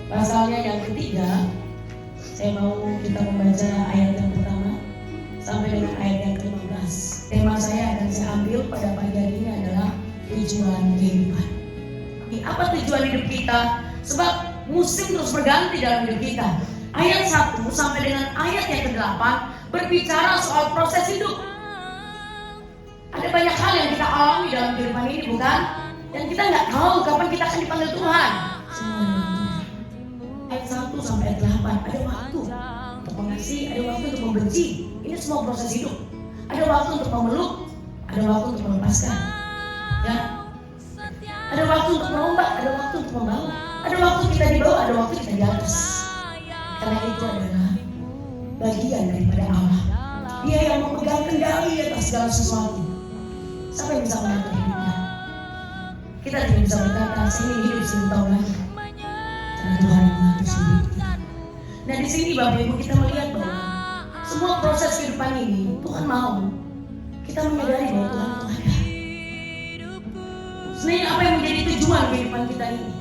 Pasalnya yang ketiga, saya mau kita membaca ayat yang pertama sampai dengan ayat yang ke-15. Tema saya akan saya ambil pada pagi hari ini adalah tujuan kehidupan. Apa tujuan hidup kita? Sebab musim terus berganti dalam hidup kita. Ayat 1 sampai dengan ayat yang ke-8 berbicara soal proses hidup. Ada banyak hal yang kita alami dalam kehidupan ini, bukan? Dan kita nggak tahu kapan kita akan dipanggil Tuhan. Ayat 1 sampai ayat 8 ada waktu untuk mengasihi, ada waktu untuk membenci. Ini semua proses hidup. Ada waktu untuk memeluk, ada waktu untuk melepaskan. Ya. Ada waktu untuk merombak, ada waktu untuk membawa. Ada waktu kita di bawah, ada waktu kita di atas. Karena itu adalah bagian daripada Allah. Dia yang memegang kendali atas segala sesuatu. Siapa yang bisa mengatur hidupnya? Kita tidak bisa berkata, saya ingin hidup 10 tahun lagi. Karena Tuhan yang mengatur hidup kita. Nah di sini Bapak Ibu kita melihat bahwa semua proses kehidupan ini Tuhan mau kita menyadari bahwa Tuhan itu ada. Sebenarnya apa yang menjadi tujuan kehidupan kita ini?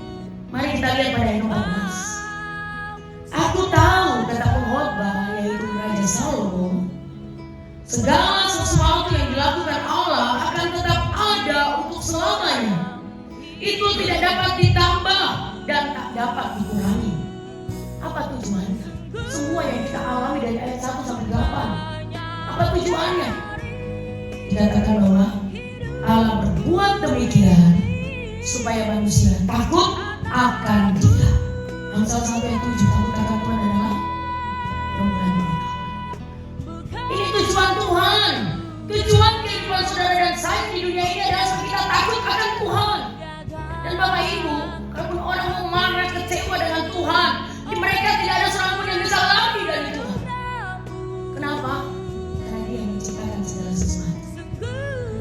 Mari kita lihat pada ayat 14. Aku tahu, kata pengkhotbah yaitu Raja Salomo, segala sesuatu yang dilakukan Allah akan tetap ada untuk selamanya. Itu tidak dapat ditambah dan tak dapat dikurangi. Apa tujuannya? Semua yang kita alami dari ayat 1 sampai 8. Apa tujuannya? Dikatakan bahwa Allah berbuat demikian supaya manusia takut akan Dia. Amsal 1 ayat 7, takut akan Tuhan adalah permulaan pengetahuan. Ini tujuan Tuhan. Tujuan kehidupan saudara dan saya di dunia ini adalah supaya kita takut akan Tuhan. Dan Bapak Ibu, kalaupun orang mau marah, kecewa dengan Tuhan, mereka tidak ada seorang pun yang bisa lari dari Tuhan. Kenapa? Karena Dia yang menciptakan segala sesuatu.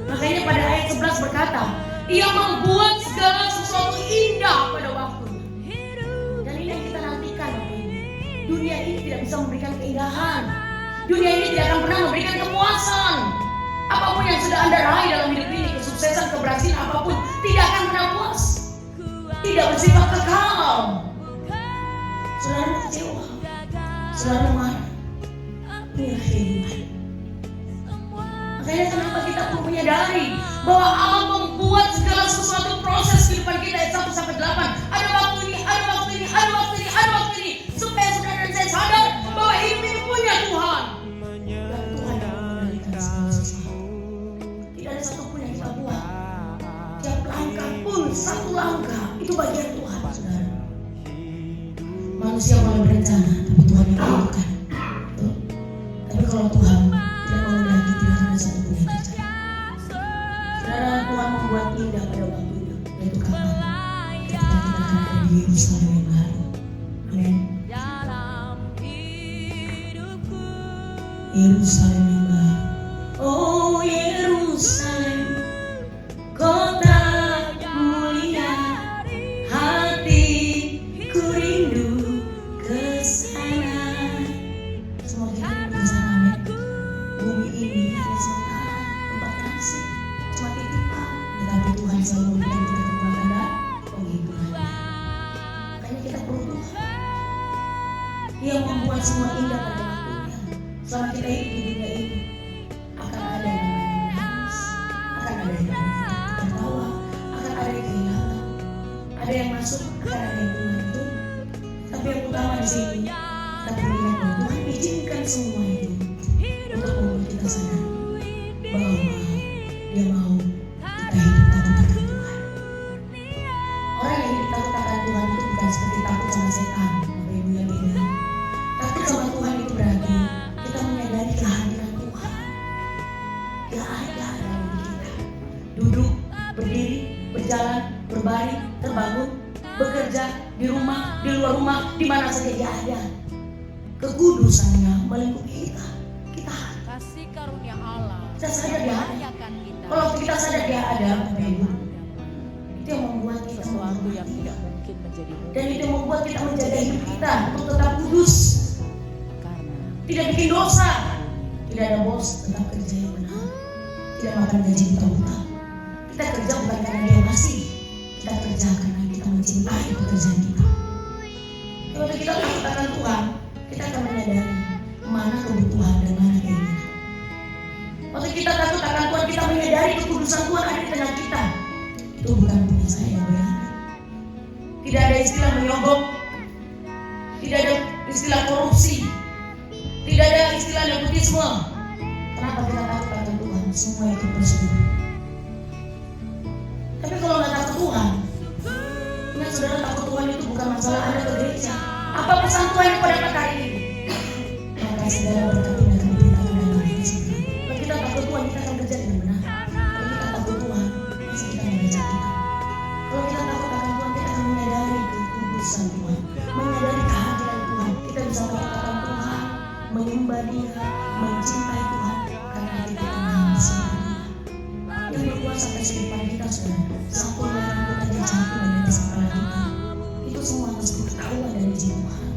Makanya pada ayat 11 berkata, Dia membuat segala sesuatu indah pada waktunya. Dan ini yang kita nantikan, Bapak Ibu. Dunia ini tidak bisa memberikan keindahan. Dunia ini tidak akan pernah memberikan kepuasan. Apapun yang sudah Anda raih dalam hidup ini, kesuksesan, keberhasilan apapun, tidak akan pernah puas. Tidak bersifat kekal. Saudara kecewa, saudara marah. Inilah kehidupan. Makanya kenapa kita perlu menyadari bahwa Allah membuat segala sesuatu proses kehidupan kita ayat 1 sampai 8. Ada waktu ini, ada waktu ini, ada waktu ini, ada waktu ini, supaya saudara dan saya sadar bahwa hidup ini punya Tuhan. Dan Tuhan yang mengendalikan segala sesuatu. Tidak ada satupun yang kita buat. Tiap langkah pun satu langkah itu bagian Tuhan, saudara. Manusia boleh berencana, tapi Tuhan yang menentukan. Tapi kalau Tuhan tidak mengendaki, tidak akan ada satupun yang terjadi. Saudara, Tuhan membuat indah pada waktunya, yaitu kapan? Ketika kita akan ada di Yerusalem yang baru. Amin. Yerusalem yang baru. Oh Yerusalem, kota mulia, hatiku rindu ke sana. Semua kita rindu ke sana, amin. Bumi ini hanya sementara, tempat kasih, cuma titipan. Tetapi Tuhan selalu memberikan kita kekuatan dan penghiburannya. Makanya kita perlu Tuhan. Dia membuat semua indah pada waktunya. Selama kita hidup di dunia ini, akan ada yang namanya menangis, akan ada yang namanya kita tertawa, akan ada yang kehilangan, ada yang masuk, akan ada yang keluar itu. Tapi yang utama di sini, kita perlu ingat bahwa Tuhan izinkan semua itu untuk membuat kita sadar bahwa Dia mau kita hidup takut akan Tuhan. Orang yang hidup takut akan Tuhan itu bukan seperti takut sama setan, Bapak Ibu yang tidak. Takut sama Tuhan itu berarti kita menyadari kehadiran Tuhan. Dia ada dalam hidup kita. Duduk, berdiri, berjalan, berbaring, terbangun, bekerja, di rumah, di luar rumah, di mana saja Dia ada. Kekudusannya melingkupi kita. Kita kasih karunia Allah. Kita sadar Dia ada. Memuliakan kita. Kalau kita sadar Dia ada, Bapak Ibu, itu yang membuat kita Sesuatu yang menghormati. tidak mungkin menjadi mungkin. Dan itu membuat kita menjaga hidup kita untuk tetap kudus, Karena tidak bikin dosa, tidak ada bos, tetap kerja yang benar, tidak makan gaji buta-buta. Kita kerja bukan karena Dia masih, kita kerja karena kita mencintai pekerjaan kita. Kalau kita takut akan Tuhan, kita akan menyadari mana kebutuhan dan mana keinginan. Waktu kita takut akan Tuhan, kita menyadari kekudusan Tuhan ada di tengah kita. Itu bukan punya saya, ya. Tidak ada istilah menyogok, tidak ada istilah korupsi, tidak ada istilah nepotisme. Kenapa kita takut akan Tuhan? Semua itu prosedur. Tapi kalau nggak takut Tuhan, ingat saudara, takut Tuhan itu bukan masalah Anda ke gereja. Apa pesan Tuhan yang pada hari ini? Maka saudara berkati akan diberikan dalam hidup saudara. Kalau kita takut Tuhan, kita akan kerja dengan benar. Kalau kita takut Tuhan, pasti kita membaca kita. Kalau kita takut akan Tuhan, kita akan menyadari kekudusan Tuhan, menyadari kehadiran Tuhan. Kita bisa mengatakan Tuhan, menyembah Dia, mencintai Tuhan, karena hati kita mengasihi Dia. Yang berkuasa sampai sedepan kita, saudara. Satu merah kita jatuh di atas kepala kita. Itu semua atas pengetahuan dari Tuhan.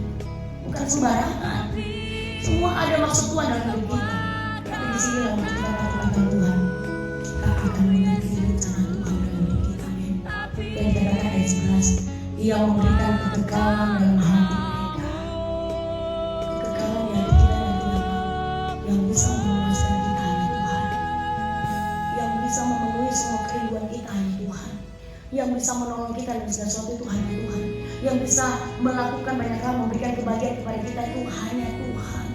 Bukan sembarangan. Semua ada maksud Tuhan dalam hidup kita. Tapi di sini waktu kita takut akan Tuhan, kita akan mengerti rencana Tuhan dalam hidup kita. Amin. Dan dikatakan ayat 11, Ia memberikan kekekalan dalam hati mereka. Kekekalan di hati kita nanti apa? Yang bisa memuaskan kita hanya Tuhan. Yang bisa memenuhi semua kerinduan kita hanya Tuhan. Yang bisa menolong kita dalam segala sesuatu itu hanya Tuhan. Yang bisa melakukan banyak hal, memberikan kebahagiaan kepada kita itu hanya Tuhan.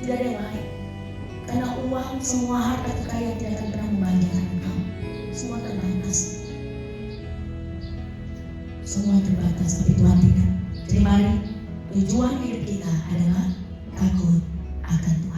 Tidak ada yang lain. Karena uang, semua harta kekayaan tidak akan pernah membahagiakan engkau. Semua terbatas. Semua terbatas, tapi Tuhan tidak. Jadi mari, tujuan hidup kita adalah takut akan Tuhan.